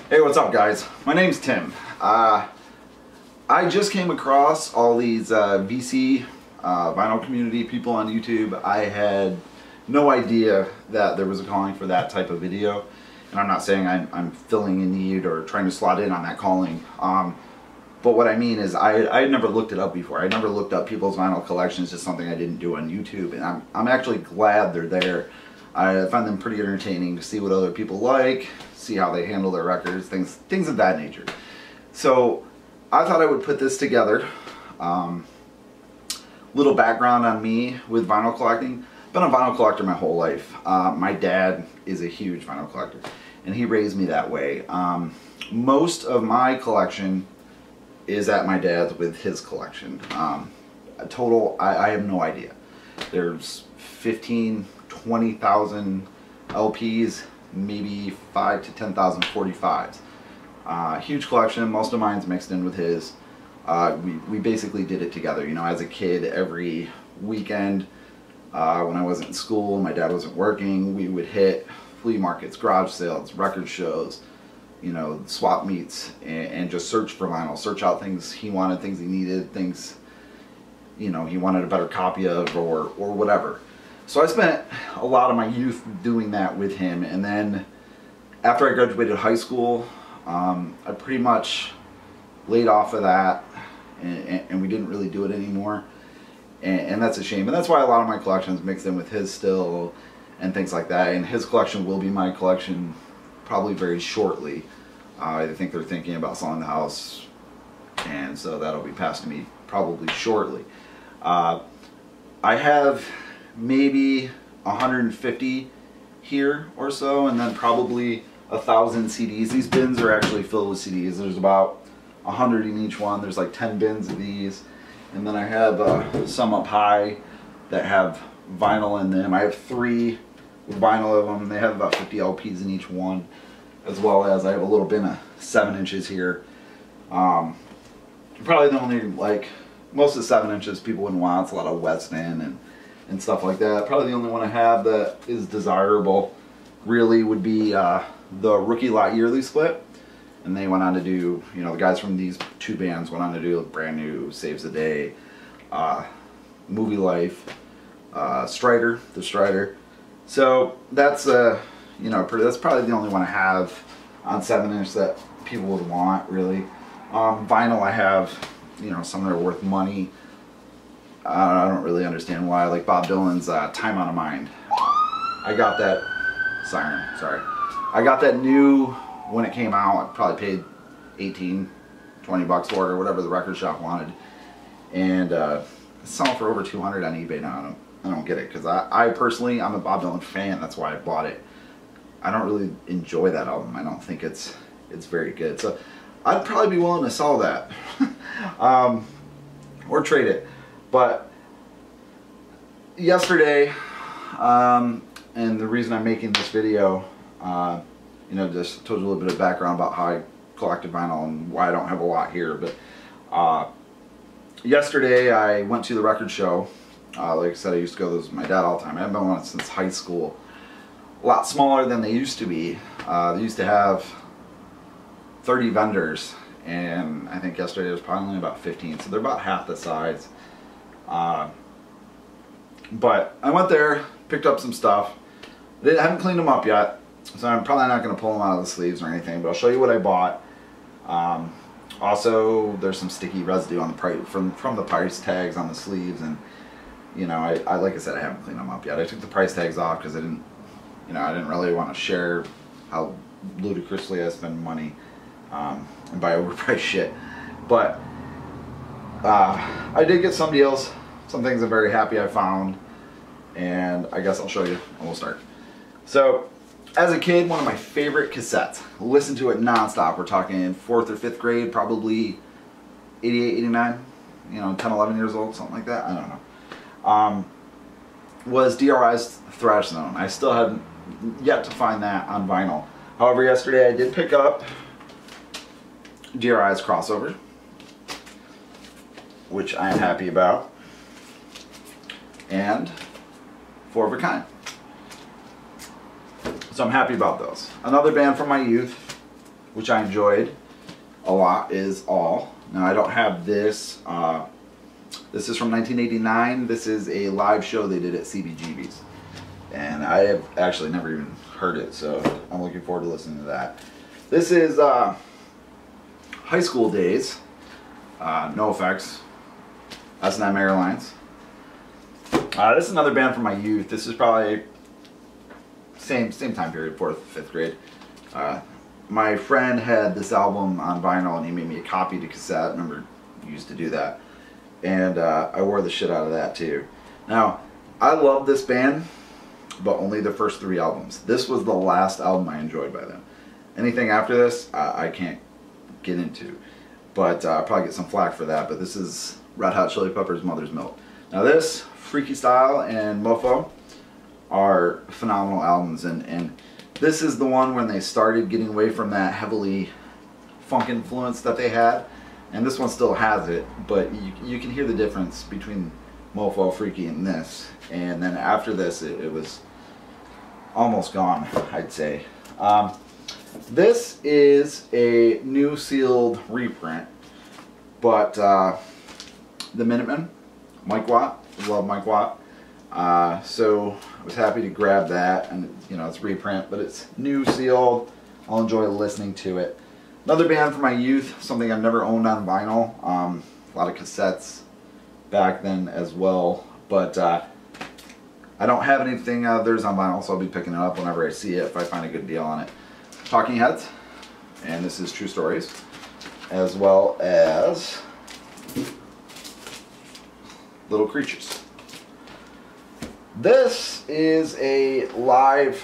Hey, what's up, guys? My name's Tim. I just came across all these VC vinyl community people on YouTube. I had no idea that there was a calling for that type of video, and I'm not saying I'm filling a need or trying to slot in on that calling. But what I mean is I had never looked it up before. I never looked up people's vinyl collections, just something I didn't do on YouTube, and I'm actually glad they're there. I find them pretty entertaining to see what other people like, see how they handle their records, things of that nature. So I thought I would put this together. Little background on me with vinyl collecting. Been a vinyl collector my whole life. My dad is a huge vinyl collector, and he raised me that way. Most of my collection is at my dad's with his collection. Total, I have no idea. There's 20,000 LPs, maybe 5 to 10,000 45s. Huge collection. Most of mine's mixed in with his. We basically did it together. You know, as a kid, every weekend when I wasn't in school, my dad wasn't working, we would hit flea markets, garage sales, record shows, you know, swap meets, and just search for vinyl, search out things he wanted, things he needed, things, you know, he wanted a better copy of, or whatever. So I spent a lot of my youth doing that with him, and then after I graduated high school, I pretty much laid off of that, and we didn't really do it anymore, and that's a shame. And that's why a lot of my collections mixed in with his still, and things like that, and his collection will be my collection probably very shortly. I think they're thinking about selling the house, and so that'll be passed to me probably shortly. I have maybe 150 here or so, and then probably 1,000 CDs. These bins are actually filled with CDs. There's about 100 in each one. There's like 10 bins of these, and then I have some up high that have vinyl in them. I have 3 with vinyl of them. They have about 50 LPs in each one, as well as I have a little bin of 7 inches here. Probably the only, like, most of the 7 inches people wouldn't want. It's a lot of West End and stuff like that. Probably the only one I have that is desirable really would be the Rookie Lot Yearly Split. And they went on to do, you know, the guys from these 2 bands went on to do Brand New, Saves the Day, Movie Life, Strider, the Strider. So that's you know, that's probably the only one I have on 7-inch that people would want, really. Vinyl, I have, you know, some that are worth money. I don't really understand why. Like Bob Dylan's Time Out of Mind. I got that siren, sorry. I got that new when it came out. I probably paid 18, 20 bucks for it, or whatever the record shop wanted. And it's selling for over 200 on eBay now. I don't get it, because I personally, I'm a Bob Dylan fan. That's why I bought it. I don't really enjoy that album. I don't think it's very good. So I'd probably be willing to sell that or trade it. But yesterday, and the reason I'm making this video, you know, just told you a little bit of background about how I collected vinyl and why I don't have a lot here. But yesterday I went to the record show. Like I said, I used to go to those with my dad all the time. I haven't been one since high school. A lot smaller than they used to be. They used to have 30 vendors, and I think yesterday there was probably only about 15, so they're about half the size. But I went there, picked up some stuff. I haven't cleaned them up yet, so I'm probably not going to pull them out of the sleeves or anything, but I'll show you what I bought. Also, there's some sticky residue on the price from the price tags on the sleeves, and you know, I like I said, I haven't cleaned them up yet. I took the price tags off because I didn't really want to share how ludicrously I spend money and buy overpriced shit. But I did get some deals, some things I'm very happy I found, and I guess I'll show you and we'll start. So, as a kid, one of my favorite cassettes. Listened to it nonstop. We're talking 4th or 5th grade, probably 88, 89, you know, 10, 11 years old, something like that. I don't know. Was DRI's Thrash Zone. I still haven't yet to find that on vinyl. However, yesterday I did pick up DRI's Crossover, which I am happy about, and 4 of a Kind. So I'm happy about those. Another band from my youth which I enjoyed a lot, is All. Now I don't have this. This is from 1989. This is a live show they did at CBGB's. And I have actually never even heard it, so I'm looking forward to listening to that. This is High School Days, No Effects, S&M Airlines. This is another band from my youth. This is probably same time period, 4th, 5th grade. My friend had this album on vinyl and he made me a copy to cassette. I remember you used to do that. And I wore the shit out of that too. Now, I love this band, but only the first 3 albums. This was the last album I enjoyed by them. Anything after this, I can't get into. But I'll probably get some flack for that. But this is Red Hot Chili Peppers' Mother's Milk. Now this, Freaky Style and Mofo, are phenomenal albums. And this is the one when they started getting away from that heavily funk influence that they had. And this one still has it, but you can hear the difference between Mofo, Freaky, and this. And then after this, it was almost gone, I'd say. This is a new sealed reprint, but the Minutemen, Mike Watt, love Mike Watt. So I was happy to grab that, and you know, it's reprint, but it's new sealed. I'll enjoy listening to it. Another band from my youth, something I've never owned on vinyl. A lot of cassettes back then as well, but I don't have anything of theirs on vinyl, so I'll be picking it up whenever I see it if I find a good deal on it. Talking Heads, and this is True Stories, as well as Little Creatures. This is a live.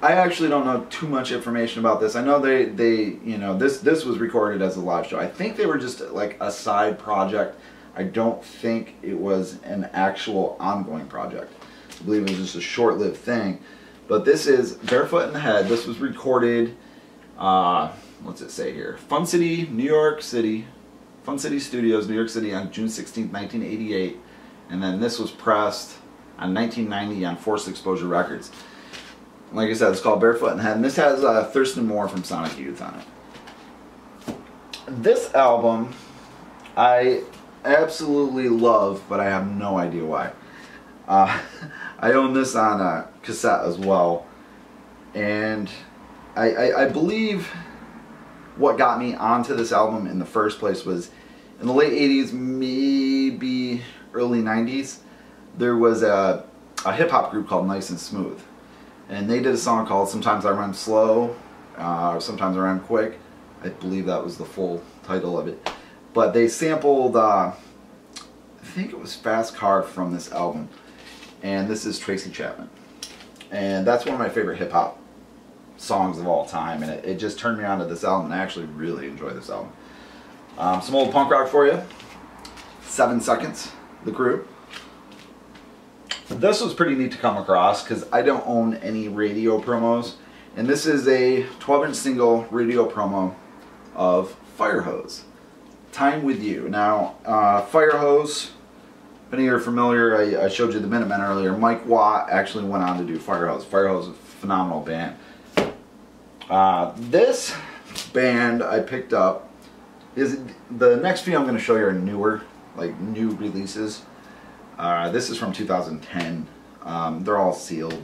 I actually don't know too much information about this. I know they you know, this was recorded as a live show. I think they were just like a side project. I don't think it was an actual ongoing project. I believe it was just a short-lived thing. But this is Barefoot in the Head. This was recorded, what's it say here? Fun City, New York City. Fun City Studios, New York City on June 16, 1988. And then this was pressed on 1990 on Forced Exposure Records. Like I said, it's called Barefoot in the Head, and this has Thurston Moore from Sonic Youth on it. This album, I absolutely love, but I have no idea why. I own this on cassette as well, and I believe what got me onto this album in the first place was in the late 80s, maybe early 90s, there was a hip-hop group called Nice and Smooth. And they did a song called Sometimes I Rhyme Slow, Sometimes I Rhyme Quick. I believe that was the full title of it. But they sampled, I think it was Fast Car from this album. And this is Tracy Chapman. And that's one of my favorite hip-hop songs of all time. And it just turned me on to this album, and I actually really enjoy this album. Some old punk rock for you. 7 Seconds, The Crew. This was pretty neat to come across because I don't own any radio promos, and this is a 12-inch single radio promo of Fire Hose, Time With You. Now, Fire Hose, if any of you are familiar, I showed you the Minutemen earlier. Mike Watt actually went on to do Fire Hose. Fire Hose is a phenomenal band. This band I picked up is, the next few I'm going to show you are newer, like new releases. This is from 2010. They're all sealed.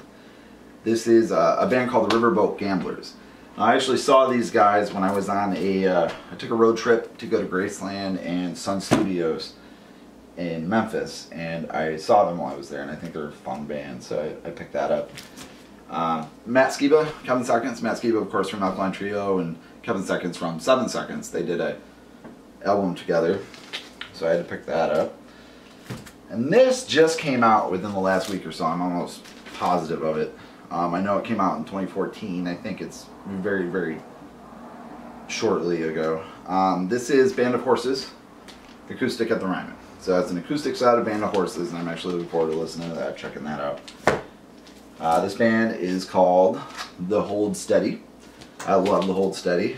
This is a band called the Riverboat Gamblers. I actually saw these guys when I was on I took a road trip to go to Graceland and Sun Studios in Memphis, and I saw them while I was there, and I think they're a fun band, so I picked that up. Matt Skiba, Kevin Seconds. Matt Skiba, of course, from Alkaline Trio, and Kevin Seconds from 7 Seconds. They did an album together, so I had to pick that up. And this just came out within the last week or so. I'm almost positive of it. I know it came out in 2014. I think it's very, very shortly ago. This is Band of Horses, Acoustic at the Ryman. So that's an acoustic side of Band of Horses, and I'm actually looking forward to listening to that, checking that out. This band is called The Hold Steady. I love The Hold Steady.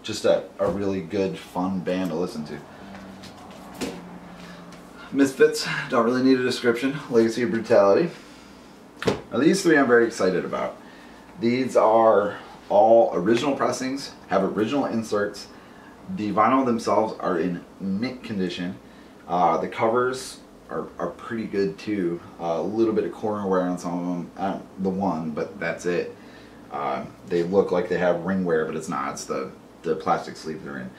Just a really good, fun band to listen to. Misfits, don't really need a description. Legacy of Brutality. Now these three I'm very excited about. These are all original pressings, have original inserts. The vinyl themselves are in mint condition. The covers are pretty good too. A little bit of corner wear on some of them, the one, but that's it. They look like they have ring wear, but it's not. It's the plastic sleeve they're in.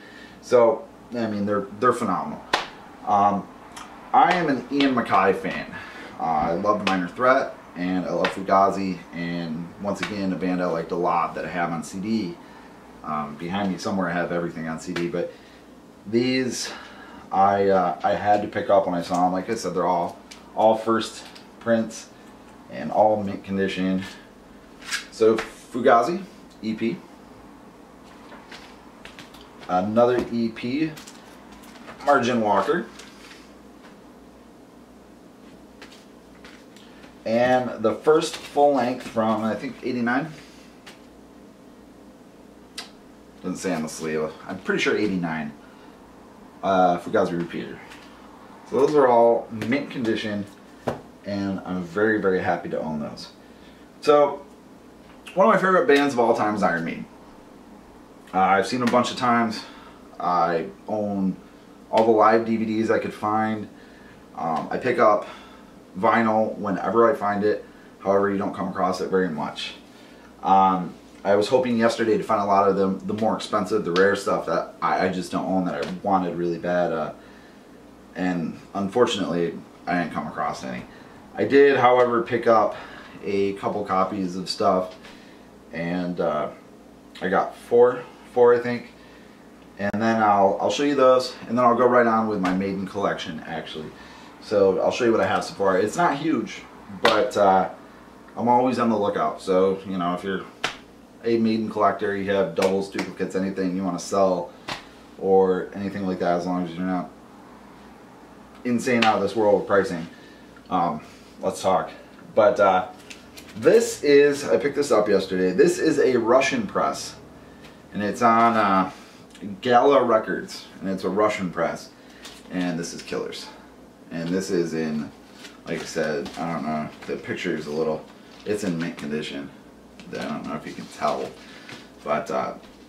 So I mean, they're phenomenal. I am an Ian MacKaye fan. I love Minor Threat, and I love Fugazi, and once again, a band I liked a lot that I have on CD. Behind me somewhere I have everything on CD, but these I had to pick up when I saw them. Like I said, they're all first prints and all mint condition. So Fugazi EP, another EP, Margin Walker, and the first full length from, I think, '89. Doesn't say on the sleeve. I'm pretty sure '89. Fugazi Repeater. So those are all mint condition, and I'm very, very happy to own those. So one of my favorite bands of all time is Iron Maiden. I've seen them a bunch of times. I own all the live DVDs I could find. I pick up vinyl whenever I find it. However, you don't come across it very much. I was hoping yesterday to find a lot of them, the more expensive, the rare stuff that I just don't own, that I wanted really bad. And unfortunately, I didn't come across any. I did, however, pick up a couple copies of stuff, and I got four I think. And then I'll show you those, and then I'll go right on with my Maiden collection, actually. So I'll show you what I have so far. It's not huge, but I'm always on the lookout. So, you know, if you're a Maiden collector, you have doubles, duplicates, anything you want to sell or anything like that, as long as you're not insane out of this world with pricing, let's talk. But this is, I picked this up yesterday, this is a Russian press, and it's on Gala Records, and it's a Russian press, and this is Killers. And this is in, like I said, I don't know, the picture is a little, it's in mint condition. I don't know if you can tell, but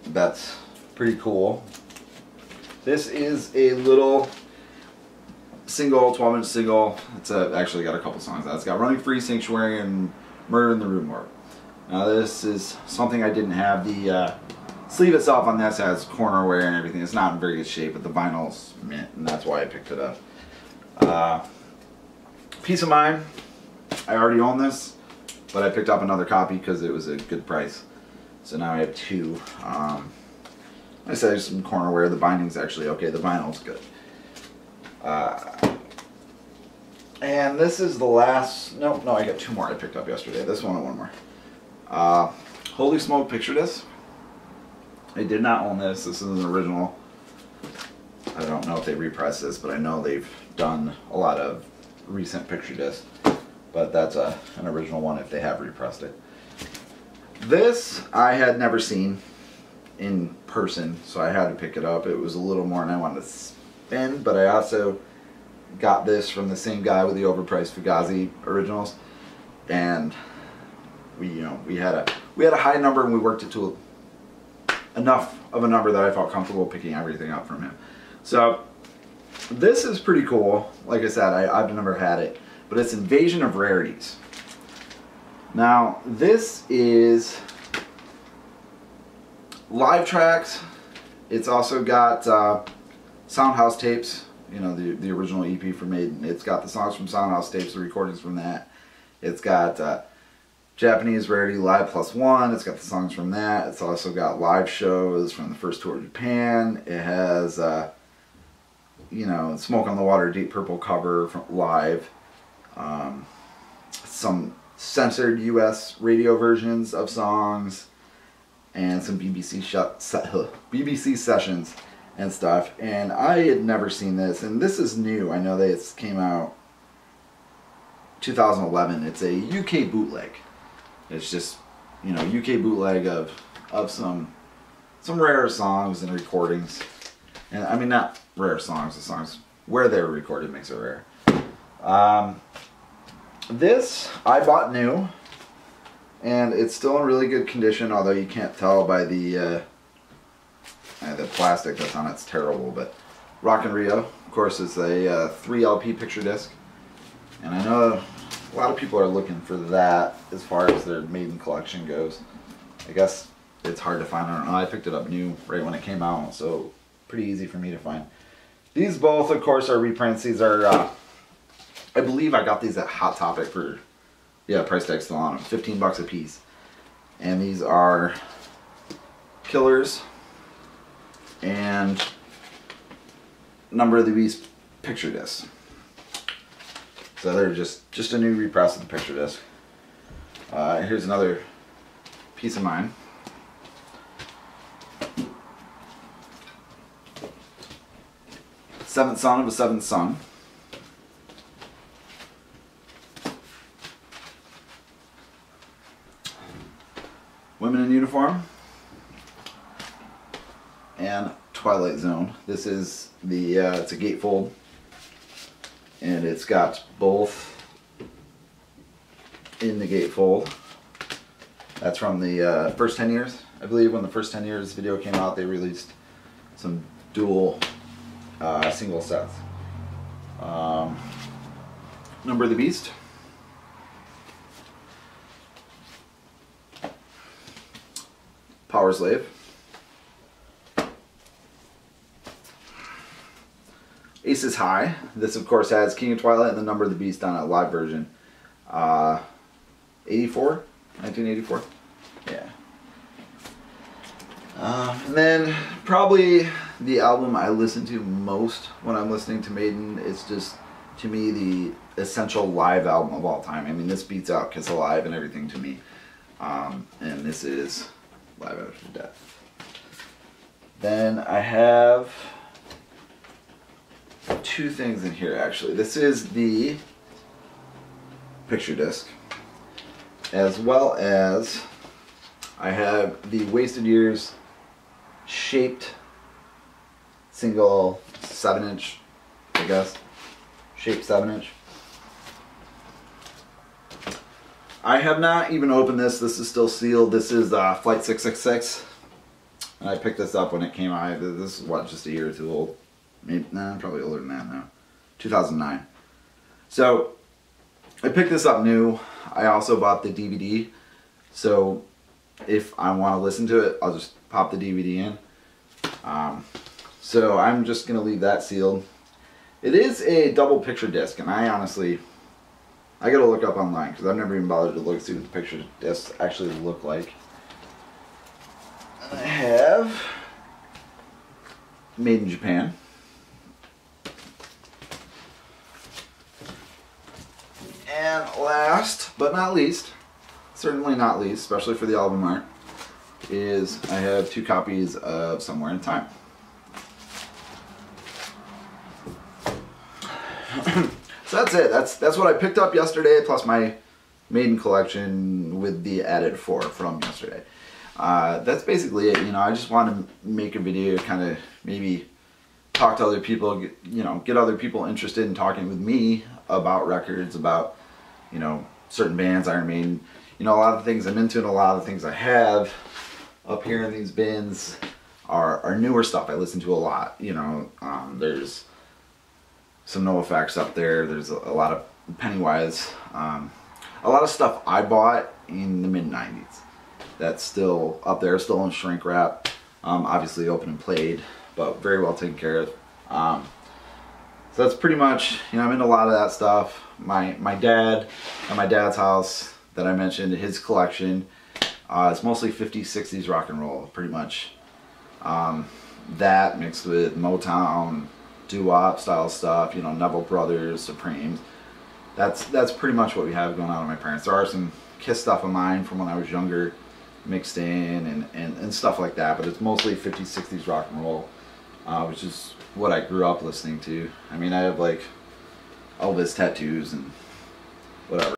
that's pretty cool. This is a little single, 12-inch single. It's actually got a couple songs. It's got Running Free, Sanctuary, and Murder in the Rue Morgue. Now this is something I didn't have. The sleeve itself on this has corner wear and everything. It's not in very good shape, but the vinyl's mint, and that's why I picked it up. Peace of Mind. I already own this, but I picked up another copy because it was a good price. So now I have two. Like I said, there's some corner wear. The binding's actually okay. The vinyl's good. And this is the last. No, I got two more I picked up yesterday. This one and one more. Holy Smoke, Picture Disc. I did not own this. This is an original. I don't know if they repressed this, but I know they've done a lot of recent picture discs. But that's an original one if they have repressed it. This I had never seen in person, so I had to pick it up. It was a little more than I wanted to spend, but I also got this from the same guy with the overpriced Fugazi originals, and we had a high number, and we worked it to enough of a number that I felt comfortable picking everything up from him. So this is pretty cool. Like I said, I've never had it, but it's Invasion of Rarities. Now this is live tracks. It's also got Soundhouse tapes, you know, the original EP for Maiden. It's got the songs from Soundhouse tapes, the recordings from that. It's got Japanese Rarity Live +1. It's got the songs from that. It's also got live shows from the first tour of Japan. It has, you know, Smoke on the Water, Deep Purple cover from live. Some censored US radio versions of songs, and some BBC sessions and stuff. And I had never seen this, and this is new. I know that it came out 2011. It's a UK bootleg. It's just, you know, UK bootleg of some rare songs and recordings. And I mean, not rare songs, the songs where they were recorded makes it rare. This I bought new, And it's still in really good condition, although you can't tell by the plastic that's on it. It's terrible. But Rockin' Rio, of course, is a 3 LP picture disc. And I know a lot of people are looking for that as far as their Maiden collection goes. I guess it's hard to find. I don't know. I picked it up new right when it came out, so pretty easy for me to find. These both, of course, are reprints. These are, I believe I got these at Hot Topic for, yeah, price tag still on them, 15 bucks a piece. And these are Killers and Number of the Beast picture discs. So they're just a new repress of the picture disc. Here's another piece of mine. Seventh Son of a Seventh Son. Women in Uniform. And Twilight Zone. This is the, it's a gatefold. And it's got both in the gatefold. That's from the first 10 years. I believe when the first 10 years video came out, they released some dual single sets. Number of the Beast. Power Slave. Aces High. This, of course, has King of Twilight and the Number of the Beast on a live version. 1984? Yeah. And then probably the album I listen to most when I'm listening to Maiden. It's just, to me, the essential live album of all time. I mean, this beats out Kiss Alive and everything to me. And this is Live After Death. Then I have two things in here, actually. This is the picture disc, as well as I have the Wasted Years shaped single 7-inch, I guess, shaped 7-inch. I have not even opened this. This is still sealed. This is Flight 666, and I picked this up when it came out. This is what, just a year or two old. Maybe, nah, probably older than that now. 2009. So I picked this up new. I also bought the DVD. So if I want to listen to it, I'll just pop the DVD in. So I'm just going to leave that sealed. It is a double picture disc, and I honestly, I got to look up online because I've never even bothered to look see what the picture discs actually look like. And I have Made in Japan. And last but not least, certainly not least, especially for the album art, is I have 2 copies of Somewhere in Time. So that's it. That's what I picked up yesterday, plus my Maiden collection with the added 4 from yesterday. That's basically it. You know, I just want to make a video, kind of maybe talk to other people, get other people interested in talking with me about records, about, certain bands, Iron Maiden, a lot of things I'm into, and a lot of the things I have up here in these bins are newer stuff I listen to a lot. There's some NoFX up there. There's a lot of Pennywise, a lot of stuff I bought in the mid-90s that's still up there, still in shrink wrap, obviously open and played, but very well taken care of. So that's pretty much, I'm into a lot of that stuff. My dad, at my dad's house that I mentioned, his collection, it's mostly 50s, 60s rock and roll, pretty much. That mixed with Motown, doo-wop style stuff, Neville Brothers, Supremes. That's pretty much what we have going on with my parents. There are some Kiss stuff of mine from when I was younger mixed in and stuff like that, but it's mostly 50s, 60s rock and roll, which is what I grew up listening to. I mean, I have like Elvis tattoos and whatever.